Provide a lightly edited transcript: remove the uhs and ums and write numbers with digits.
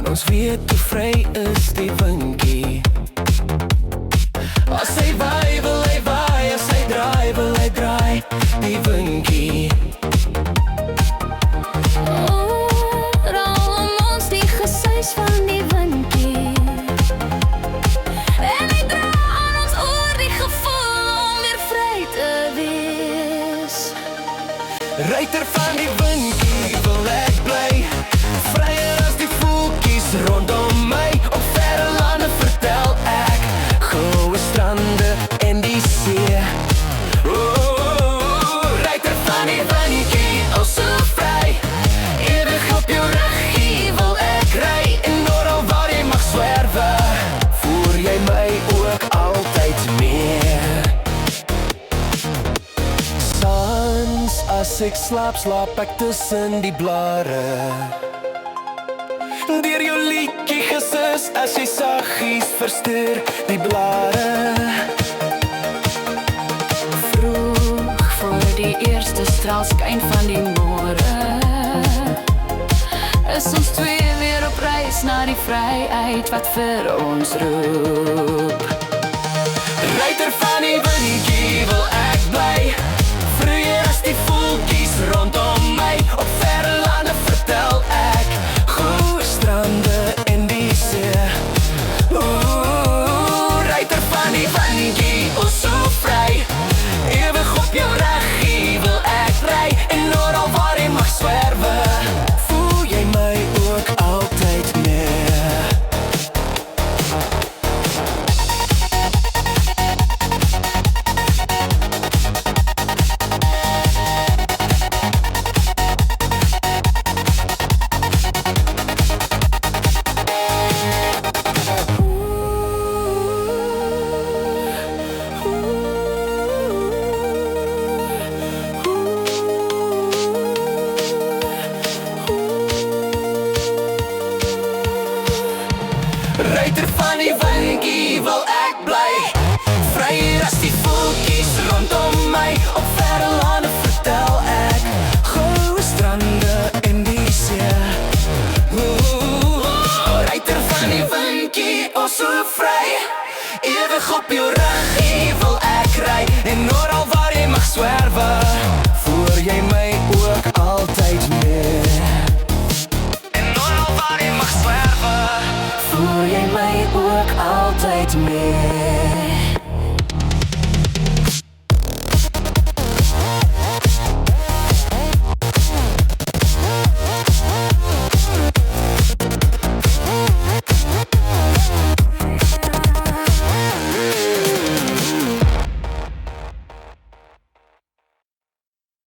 Ons weet hoe vry is die winkie. As hy waai, wil hy waai. As hy draai, wil hy draai. Die winkie. Oral om ons die gesuis van die winkie. En hy dra aan ons oor die gevoel om weer vry te wees. Ruiter van die winkie wil ek bly. Vryer as die voeltjies rondom my. Op verre lande vertel ek goue strande en die see. Ruiter van die winkie, al so vry. Ewig op jou ruggie wil ek ry. En oral waar jy mag swerwe, voer jy my ook altyd meer. Sans as ek slaap ek tussen die blare. Deur jou liedjie gesus as jy saggies verstuur die blare. Vroeg voor die eerste straalskyn van die môre, is ons twee weer op reis na die vryheid wat vir ons roep. Ruiter van die winkie wil ek bly. Vryer as die voeltjies rondom my. Op verre lande vertel ek goeie strande en die see. Ruiter van die winkie, o so vry. Ewig op jou ruggie wil ek ry. En oral waar jy mag swerwe, voel jy my ook altyd meer. Ruiter van die winkie wil ek bly. Vryer as die voeltjies rondom my. Op verre lande vertel ek goue strande en die see. Ruiter van die winkie, o so vry. Ewig op jou rug.